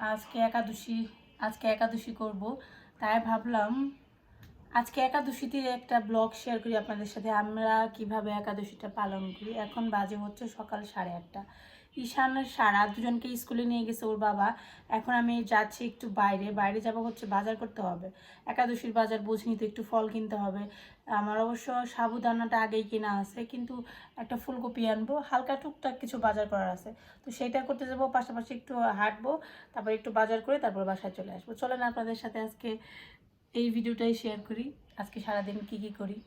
আজকে একাদশী করব, তাই ভাবলাম আজকে একাদশীতে একটা ব্লগ শেয়ার করি আপনাদের সাথে। আমরা কিভাবে একাদশীটা পালন করি। এখন বাজে হচ্ছে সকাল 8:30। ঈশান সারা দুজনকে স্কুলে নিয়ে গেছে ওর বাবা। এখন আমি যাচ্ছি একটু বাইরে যাব, হচ্ছে বাজার করতে হবে, একাদশীর বাজার বুঝিনি তো, একটু ফল কিনতে হবে। আমার অবশ্য সাবুদানাটা আগেই কেনা আছে, কিন্তু একটা ফুলকপি আনবো, হালকা টুকটাক কিছু বাজার করার আছে, তো সেইটা করতে যাবো। পাশাপাশি একটু হাঁটবো, তারপর একটু বাজার করে তারপর বাসায় চলে আসবো। চলেন আপনাদের সাথে আজকে এই ভিডিওটাই শেয়ার করি, আজকে সারাদিন কি করি।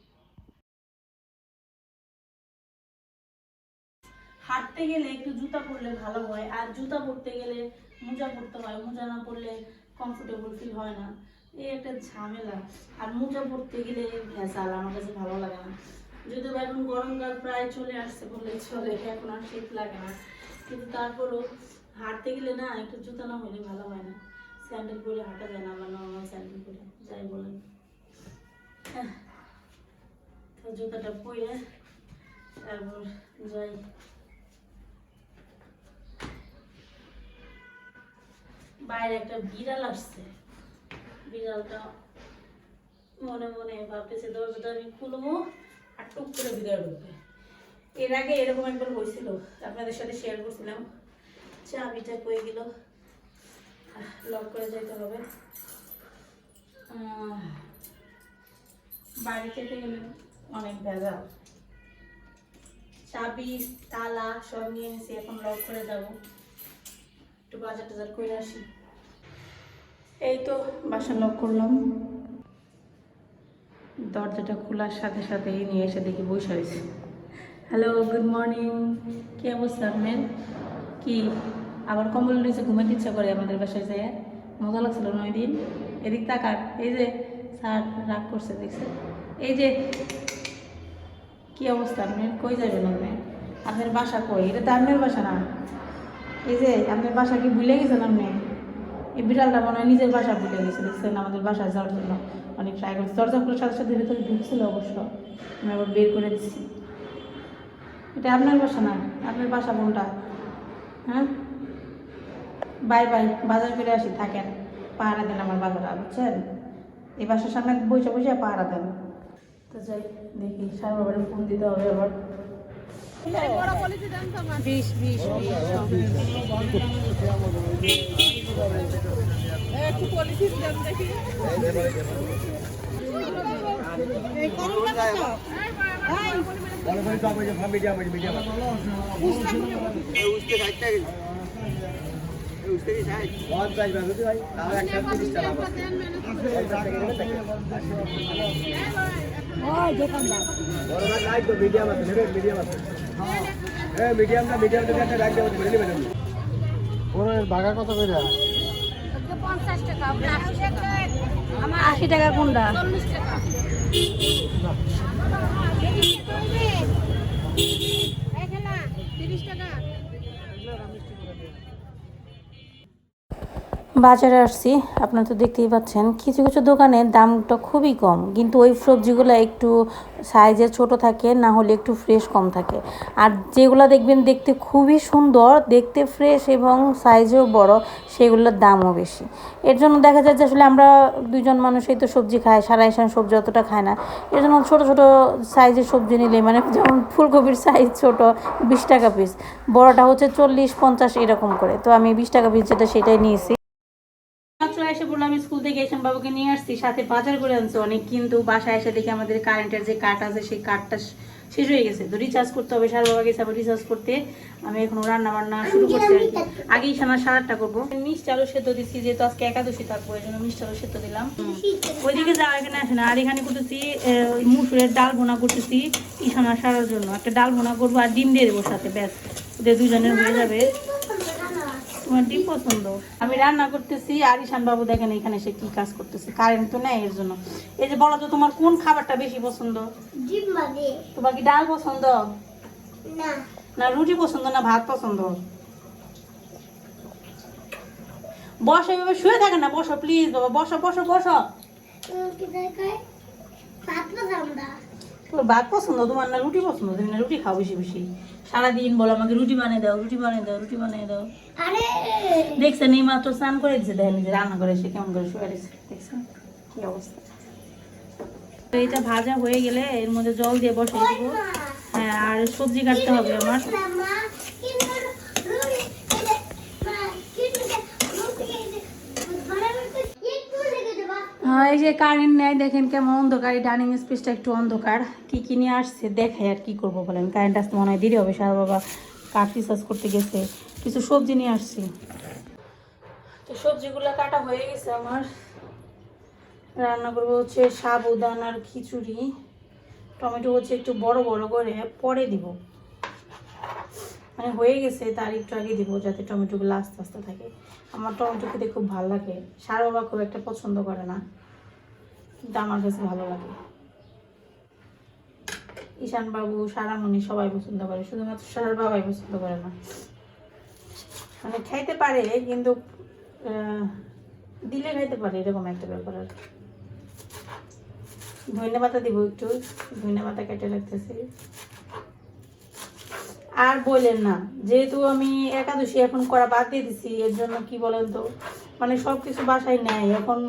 হাঁটতে গেলে একটু জুতা পরলে ভালো হয়, আর জুতা পরতে গেলে মোজা পরতে হয়, মোজা না পরলে কমফোর্টেবল ফিল হয় না, এই একটা ঝামেলা। আর মোজা পরতে গেলে ভেজাল, আমার কাছে ভালো লাগে না। যদিও এখন গরমকাল প্রায় চলে আসছে বললেই চলে, এখন আর শীত লাগে না, কিন্তু তারপরও হাঁটতে গেলে না একটু জুতা না হলে ভালো হয় না। স্যান্ডেল পরে হাঁটা যায় না, আমার নর্মাল স্যান্ডেল পরে যাই বলেন। তো জুতাটা পরে তারপর যাই। বাইরে একটা বিড়াল আসছে, বিড়ালটা মনে মনে ভাবতেছে দরজাটা আমি খুলবো আর টুক করে বিড়াল ঢুকবে। এর আগে এরকম একবার হয়েছিল, আপনাদের সাথে শেয়ার করছিলাম। চাবিটা কয়ে গেল, লক করে যেতে হবে। বাড়ি থেকে গেলে অনেক ভেজাল, চাবি তালা সব নিয়ে এসে এখন লক করে যাবো, একটু বাজার টাজার করে আসি। এই তো বাসা লক করলাম, দরজাটা খোলার সাথে সাথেই নিয়ে এসে দেখি বসে হয়েছে। Hello, good morning. কি অবস্থা আপনার? কি আবার কম্বল নিচে ঘুমাতে ইচ্ছা করে আমাদের বাসায় যায়? মজা লাগছিল 9 দিন। এদিক তাকার, এই যে স্যার রাগ করছে দেখছে, এই যে কি অবস্থা আপনার? কই যাবেন আপনি? আপনার বাসা কই? এটা তো আপনার বাসা না। এই যে আপনার বাসা কি ভুলে গেছেন আপনি? এই বিড়ালটা মনে হয় নিজের বাসা ভুলে গেছে, দেখছেন আমাদের বাসায় যাওয়ার জন্য অনেক ট্রাই করছে। দরজা খোলার সাথে সাথে ভেতরে ঢুকছিল অবশ্য, আমি আবার বের করে দিচ্ছি। এটা আপনার বাসা না, আপনার বাসা কোনটা? হ্যাঁ, বাই বাই, বাজার করে আসি, থাকেন। পাহারা দেন আমার বাজারা, বুঝছেন? এই বাসার সামনে বসে বসে পাহারা দেন। তো যাই দেখি, সারা বাবারে ফোন দিতে হবে আবার। 20 একটু পলিথিন দেন দেখি। বাঘা কত করে? 80 টাকা কোনটা? বাজারে আসছি, আপনারা তো দেখতেই পাচ্ছেন কিছু কিছু দোকানের দামটা খুবই কম, কিন্তু ওই সবজিগুলো একটু সাইজে ছোট থাকে, না হলে একটু ফ্রেশ কম থাকে। আর যেগুলো দেখবেন দেখতে খুবই সুন্দর, দেখতে ফ্রেশ এবং সাইজেও বড়, সেগুলোর দামও বেশি। এর জন্য দেখা যায় যে আসলে আমরা দুইজন মানুষই তো সবজি খাই, সারা এসান সবজি অতটা খায় না। এর জন্য ছোটো ছোটো সাইজের সবজি নিলে, মানে যেমন ফুলকপির সাইজ ছোট 20 টাকা পিস, বড়টা হচ্ছে 40-50 এরকম করে। তো আমি 20 টাকা পিস যেটা সেটাই নিয়েছি। মাত্র এসে বললাম স্কুল থেকে, এসে বাবুকে নিয়ে আসছি, সাথে বাজার করে আনছি অনেক, কিন্তু বাসায় এসে দেখি আমাদের কারেন্টের যে কার্ড আছে সেই কার্ডটা শেষ হয়ে গেছে, তো রিচার্জ করতে হবে। সার বাবা গেছে আবার রিচার্জ করতে। আমি এখন রান্না বান্না শুরু করছি, আগেই সানা 8:30 করবো। মিষ্টি আলু সেদ্ধ দিচ্ছি, যেহেতু আজকে একাদশী থাকবো, এই জন্য মিষ্টি আলু সেদ্ধ দিলাম। ওইদিকে যাওয়া এখানে আসে না। আর এখানে করতেছি মুসুরের ডাল ভুনা করতেছি ঈশানা সারার জন্য। একটা ডাল ভুনা করবো আর ডিম দিয়ে দেবো সাথে, ব্যাস ওদের দুজনের হয়ে যাবে। তোমার ডিম পছন্দ? আমি রান্না করতেছি আর ঈশান বাবু দেখেন এখানে সে কি কাজ করতেছে, কারেন্ট তো নেই এর জন্য। এই যে বলো তো, তোমার কোন খাবারটা বেশি পছন্দ? তোমার কি ডাল পছন্দ না রুটি পছন্দ না ভাত পছন্দ? বসো, এভাবে শুয়ে থাকে না, বসো প্লিজ বাবা, বসো বসো বসো। ভাত পছন্দ তোমার না রুটি পছন্দ? তুমি না রুটি খাও বেশি বেশি। সারাদিন বলো আমাকে রুটি বানিয়ে দাও, রুটি বানিয়ে দাও, রুটি বানিয়ে দাও। দেখছেন এই মাত্র স্নান করে দিচ্ছে, দেখেন যে রান্না করে এসে কেমন করে শুয়ে দিচ্ছে, দেখছেন কি অবস্থা। তো এটা ভাজা হয়ে গেলে এর মধ্যে জল দিয়ে বসিয়ে দেবো। হ্যাঁ, আর সবজি কাটতে হবে আমার। এই যে কারেন্ট নেই, দেখেন কেমন অন্ধকার, ডাইনিং স্পেসটা একটু অন্ধকার। কি কি নিয়ে আসছে দেখে আর কি করবো বলেন, কারেন্ট আসতে মনে হয় দেরি হবে। সারা বাবা কাঠ রিসার্চ করতে গেছে, কিছু সবজি নিয়ে আসছি। তো সবজিগুলো কাটা হয়ে গেছে আমার। রান্না করবো হচ্ছে সাবুদানার খিচুড়ি। টমেটো হচ্ছে একটু বড় বড় করে পরে দিব, মানে হয়ে গেছে তার একটু আগে দিব, যাতে টমেটোগুলো আস্তে আস্তে থাকে। আমার টমেটো খেতে খুব ভালো লাগে। সারা বাবা খুব একটা পছন্দ করে না, কিন্তু আমার কাছে ভালো লাগে। ঈশান বাবু, সারামণি সবাই পছন্দ করে, শুধুমাত্র সারার বাবাই পছন্দ করে না। মানে খাইতে পারে কিন্তু দিলে খাইতে পারে, এরকম একটা ব্যাপার আর কি। ধনিয়া পাতা দিব একটু, ধনিয়া পাতা কেটে রাখতেছি। আর বললেন না, যেহেতু আমি একাদশী এখন করা বাদ দিয়ে দিছি, এর জন্য কি বলেন তো, মানে সব কিছু বাসায় নেয়। এখন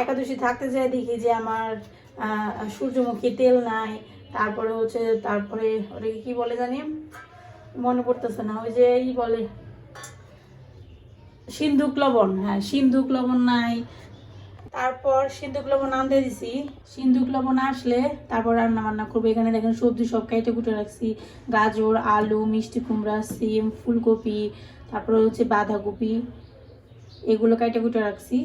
একাদশী থাকতে যায় দেখি যে আমার সূর্যমুখী তেল নাই, তারপরে হচ্ছে তারপরে ওটাকে কি বলে জানি, মনে পড়তেছে না, ওই যে ই বলে সিন্ধুক লবণ। হ্যাঁ, সিন্ধুক লবণ নাই। তারপর সিন্ধুক লবণ আনতে দিছি, সিন্ধুক লবণ আসলে তারপর রান্না বান্না করবো। এখানে দেখেন সবজি সব কেটে কুটে রাখছি, গাজর, আলু, মিষ্টি কুমড়া, সিম, ফুলকপি, তারপরে হচ্ছে বাঁধাকপি, এগুলো কেটে কুটে রাখছি।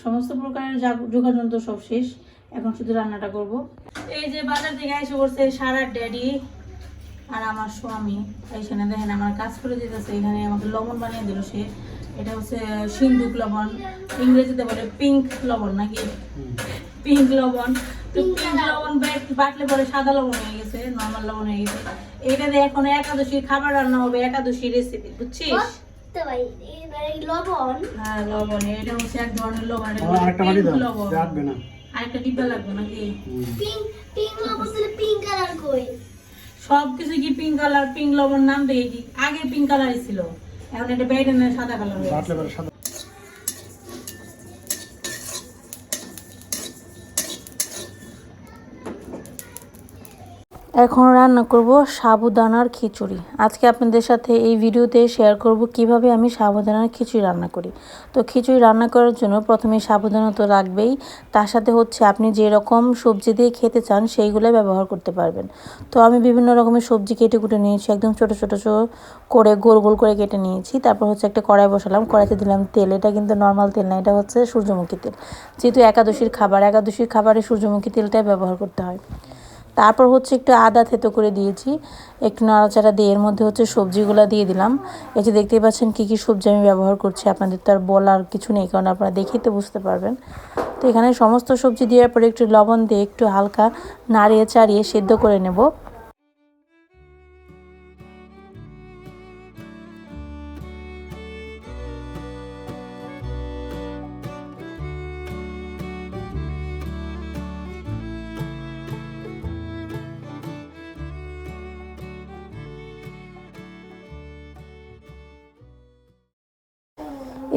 সমস্ত প্রকারের জোগাড় যন্ত্র সব শেষ, এখন শুধু রান্নাটা করব। এই যে বাজার থেকে এসে পড়ছে সারার ড্যাডি আর আমার স্বামী। এইখানে দেখেন আমার কাজ করে দিতেছে, এখানে আমাকে লবণ বানিয়ে দিল সে। এটা হচ্ছে সিন্ধুক লবণ, ইংরেজিতে বলে পিঙ্ক লবণ নাকি, পিঙ্ক লবণ। তো পিঙ্ক লবণ বাটলে পরে সাদা লবণ হয়ে গেছে, নর্মাল লবণ হয়ে গেছে। এটা দিয়ে এখন একাদশীর খাবার রান্না হবে, একাদশীর রেসিপি, বুঝছিস? লবণ, হ্যাঁ লবণ, এটা হচ্ছে এক ধরনের লবণ, লবণ। আরেকটা ডিব্বা লাগবে নাকি? সবকিছু কি পিঙ্ক কালার, পিঙ্ক লবণ নাম দেখে কি আগে পিঙ্ক কালারই ছিল, এখন এটা বেটে সাদা কালার হয়ে গেছে। এখন রান্না করব সাবুদানার খিচুড়ি। আজকে আপনাদের সাথে এই ভিডিওতে শেয়ার করব কিভাবে আমি সাবুদানার খিচুড়ি রান্না করি। তো খিচুড়ি রান্না করার জন্য প্রথমে সাবুদানা তো লাগবেই, তার সাথে হচ্ছে আপনি যে রকম সবজি দিয়ে খেতে চান সেইগুলোই ব্যবহার করতে পারবেন। তো আমি বিভিন্ন রকমের সবজি কেটে কুটে নিয়েছি, একদম ছোটো ছোটো করে গোল গোল করে কেটে নিয়েছি। তারপর হচ্ছে একটা কড়াই বসালাম, কড়াইতে দিলাম তেল। এটা কিন্তু নর্মাল তেল না, এটা হচ্ছে সূর্যমুখী তেল। যেহেতু একাদশীর খাবারে সূর্যমুখী তেলটাই ব্যবহার করতে হয়। তারপর হচ্ছে একটু আদা থেতো করে দিয়েছি, একটু নাড়াচাড়া দিয়ে এর মধ্যে হচ্ছে সবজিগুলো দিয়ে দিলাম। এই যে দেখতেই পাচ্ছেন কী কী সবজি আমি ব্যবহার করছি, আপনাদের তো আর বলার কিছু নেই, কারণ আপনারা দেখেই তো বুঝতে পারবেন। তো এখানে সমস্ত সবজি দেওয়ার পরে একটু লবণ দিয়ে একটু হালকা নাড়িয়ে চাড়িয়ে সেদ্ধ করে নেব।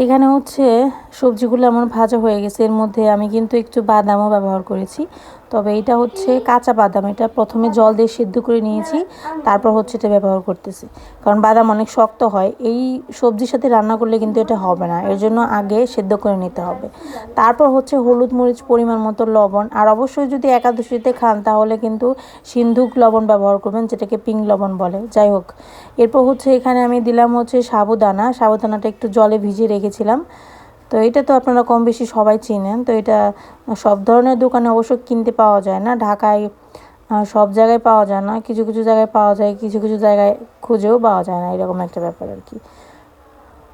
এখানে হচ্ছে সবজিগুলো আমার ভাজা হয়ে গেছে, এর মধ্যে আমি কিন্তু একটু বাদামও ব্যবহার করেছি। তবে এটা হচ্ছে কাঁচা বাদাম, এটা প্রথমে জল দিয়ে সিদ্ধ করে নিয়েছি, তারপর হচ্ছে এটা ব্যবহার করতেছি, কারণ বাদাম অনেক শক্ত হয়। এই সবজির সাথে রান্না করলে কিন্তু এটা হবে না, এর জন্য আগে সিদ্ধ করে নিতে হবে। তারপর হচ্ছে হলুদ মরিচ পরিমাণ মতো লবণ, আর অবশ্যই যদি একাদশীতে খান তাহলে কিন্তু সিন্ধুক লবণ ব্যবহার করবেন, যেটাকে পিঙ্ক লবণ বলে। যাই হোক, এরপর হচ্ছে এখানে আমি দিলাম হচ্ছে সাবুদানাটা একটু জলে ভিজিয়ে রেখেছিলাম। তো এটা তো আপনারা কম বেশি সবাই চিনেন। তো এটা সব ধরনের দোকানে অবশ্য কিনতে পাওয়া যায় না, ঢাকায় সব জায়গায় পাওয়া যায় না, কিছু কিছু জায়গায় পাওয়া যায়, কিছু কিছু জায়গায় খুঁজেও পাওয়া যায় না, এরকম একটা ব্যাপার আর কি।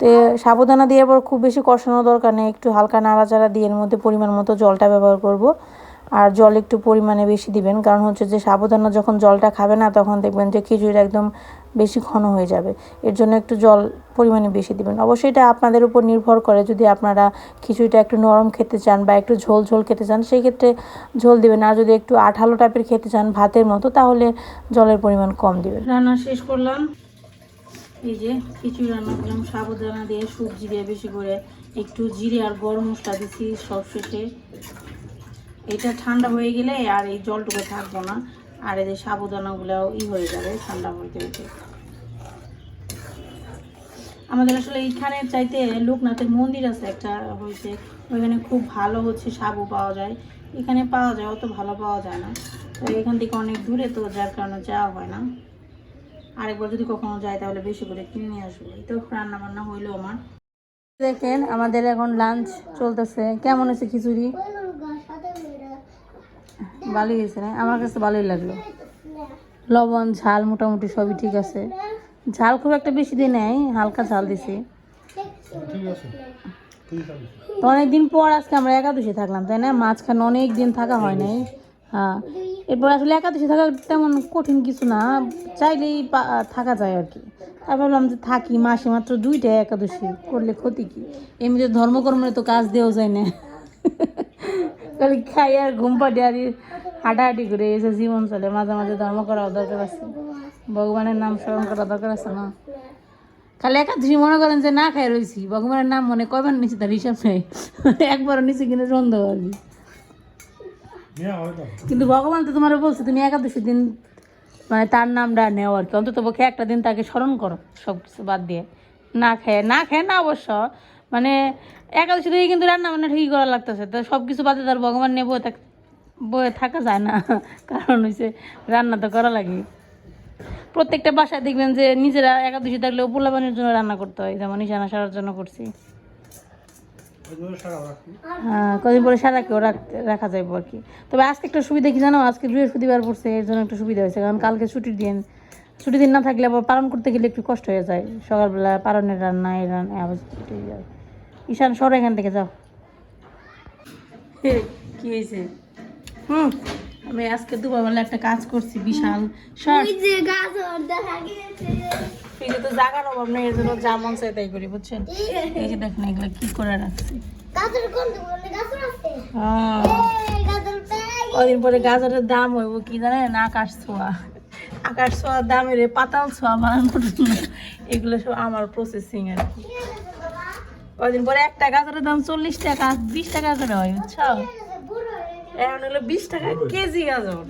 তো সাবুদানা দেওয়ার পর খুব বেশি কষানোর দরকার নেই, একটু হালকা নাড়াচাড়া দিয়ে এর মধ্যে পরিমাণ মতো জলটা ব্যবহার করব। আর জল একটু পরিমাণে বেশি দিবেন, কারণ হচ্ছে যে সাবুদানা যখন জলটা খাবে না তখন দেখবেন যে খিচুড়িটা একদম বেশি ঘন হয়ে যাবে, এর জন্য একটু জল পরিমাণে বেশি দিবেন। অবশ্যই এটা আপনাদের উপর নির্ভর করে, যদি আপনারা খিচুড়িটা একটু নরম খেতে চান বা একটু ঝোল ঝোল খেতে চান সেই ক্ষেত্রে ঝোল দিবেন, আর যদি একটু আঠালো টাইপের খেতে চান ভাতের মতো তাহলে জলের পরিমাণ কম দিবেন। রান্না শেষ করলাম, এই যে খিচুড়ি রান্না করলাম সাবুদানা দিয়ে, সবজি দিয়ে, বেশি করে একটু জিরে আর গরম মশলা দিচ্ছি সব শেষে। এটা ঠান্ডা হয়ে গেলে আর এই জলটুকু থাকবো না, আর এই যে সাবুদানাগুলোও হয়ে যাবে ঠান্ডা হইতে হইতে। আমাদের আসলে এইখানের চাইতে লোকনাথের মন্দির আছে একটা হয়েছে, ওইখানে খুব ভালো হচ্ছে সাবু পাওয়া যায়। এখানে পাওয়া যায়, অত ভালো পাওয়া যায় না। তো এখান থেকে অনেক দূরে, তো যার কারণে যাওয়া হয় না। আরেকবার যদি কখনো যায় তাহলে বেশি করে কিনে নিয়ে আসবো। এই তো রান্না বান্না হইলো আমার। দেখেন আমাদের এখন লাঞ্চ চলতেছে। কেমন হয়েছে খিচুড়ি? ভালোই হয়েছে না? আমার কাছে ভালোই লাগলো। লবণ ঝাল মোটামুটি সবই ঠিক আছে। ঝাল খুব একটা বেশি দিয়ে নেয়, হালকা ঝাল দিছি। তো অনেকদিন পর আজকে আমরা একাদশী থাকলাম, তাই না? মাঝখানে অনেক দিন থাকা হয় নাই। হ্যাঁ, এরপর আসলে একাদশী থাকা তেমন কঠিন কিছু না, চাইলেই থাকা যায় আর কি। তাই ভাবলাম যে থাকি, মাসে মাত্র 2টা একাদশী করলে ক্ষতি কি? এমনিতে ধর্মকর্মে তো কাজ দেওয়া যায় না। খালি খাই আর ঘুম পাড়ি আর হাঁটাহাঁটি করে এসে জীবন চলে। মাঝে মাঝে ধর্ম করাও দরকার আছে, ভগবানের নাম স্মরণ করা দরকার আছে না? খালি একাদশী মনে করেন যে না খাই রয়েছি, ভগবানের নাম মনে কয়বার নিচে তার হিসাব নেই। একবারও নিচে কিনে সন্দেহ আর কি। কিন্তু ভগবান তো তোমার বলছে তুমি একাদশী দিন মানে তার নামটা নেও আর কি, অন্তত পক্ষে একটা দিন তাকে স্মরণ করো সব কিছু বাদ দিয়ে। না খায় না অবশ্য, মানে একাদশী থেকে কিন্তু রান্না বান্না ঠিকই করা লাগতেছে। তো সব কিছু বাদে তার ভগবান নিয়ে বয়ে থাকা যায় না। কারণ হচ্ছে রান্না তো করা লাগে। প্রত্যেকটা বাসায় দেখবেন যে নিজেরা একাদশী থাকলেও পোলাপানের জন্য রান্না করতে হয়, যেমন নিশানা সারার জন্য করছি। হ্যাঁ, কদিন পরে সারাকেও রাখা যাইব আর কি। তবে আজকে একটা সুবিধা কি জানো, আজকে বৃহস্পতিবার পড়ছে, এর জন্য একটু সুবিধা হয়েছে। কারণ কালকে ছুটির দিন না থাকলে আবার পালন করতে গেলে একটু কষ্ট হয়ে যায়। সকালবেলা পালনের রান্না এই রান্না আবার ছুটি হয়ে যায়। ঈশান সর এখান থেকে যাও। কি হয়েছে? আমি আজকে দুপুরবেলা একটা কাজ করছি বিশাল। ফ্রিজে তো জায়গার অভাব নেই, এর জন্য যা মন চাই তাই করি, বুঝছেন? এই যে দেখেন এগুলো কি করে রাখছি। কদিন পরে গাজরের দাম হইব কি জানেন? আকাশ ছোঁয়া দামের পাতাল ছোঁয়া বানানোর জন্য এগুলো সব আমার প্রসেসিং আর কি। কদিন পরে একটা গাজরের দাম 40 টাকা, 20 টাকা করে হয়, বুঝছো? এখন হলো 20 টাকা কেজি গাজর।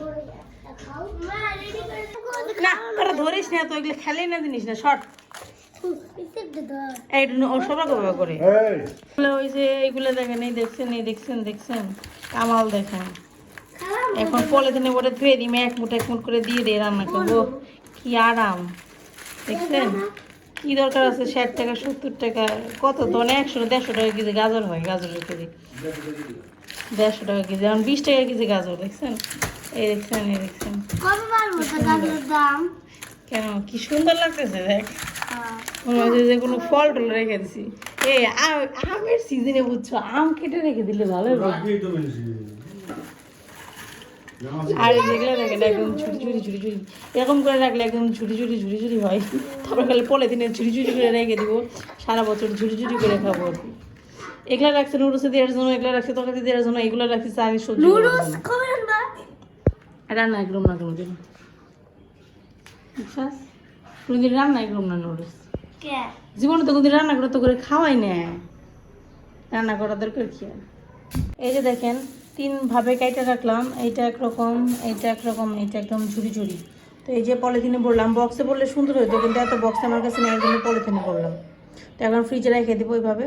না তোরা ধরিস না তো, এগুলো খেলে না জিনিস না, শর্ট করে ওই যে এইগুলো দেখেন, দেখছেন কামাল দেখেন। এখন পলিথিনে করে ধুয়ে দিই, এক মুঠ করে দিয়ে দিয়ে রান্না করবো, কি আরাম। দেখছেন কি দরকার আছে 60 টাকা 70 টাকা, কত তো 100-150 টাকা কেজি গাজর হয়, গাজরের কেজি 150 টাকা কেজি, এখন 20 টাকা কেজি গাজর। দেখছেন কেন কি সুন্দর লাগতেছে, দেখ মনে হচ্ছে যে কোনো ফল টল রেখে দিছি। এই আমের সিজনে বুঝছো, আম কেটে রেখে দিলে ভালো হবে। আর যেগুলো দেখেন একদম ছুটি এরকম করে রাখলে একদম ঝুড়ি হয়। তারপর খালি পলিথিনে ঝুড়ি করে রেখে দিব, সারা বছর ঝুড়ি করে খাবো আর কি। এগুলা রাখছে নুডলসে দেওয়ার জন্য, এগুলা রাখছে তরকারি দেওয়ার জন্য, এগুলো রাখছি চারি সবজি রান্না একদম না কোনোদিন। বিশ্বাস কোনোদিন রান্না একদম না নুডলস জীবনে তো কোনোদিন রান্না করে তো করে খাওয়াই না, রান্না করা দরকার কি। এই যে দেখেন 3 ভাবে কাইটা রাখলাম, এইটা একরকম, এইটা একরকম, এইটা একদম ঝুড়ি। তো এই যে পলিথিনে ভরলাম, বক্সে ভরলে সুন্দর হতো কিন্তু এত বক্স আমার কাছে নেই, এর জন্য পলিথিনে ভরলাম। তো এখন ফ্রিজে রেখে দেবো এইভাবে।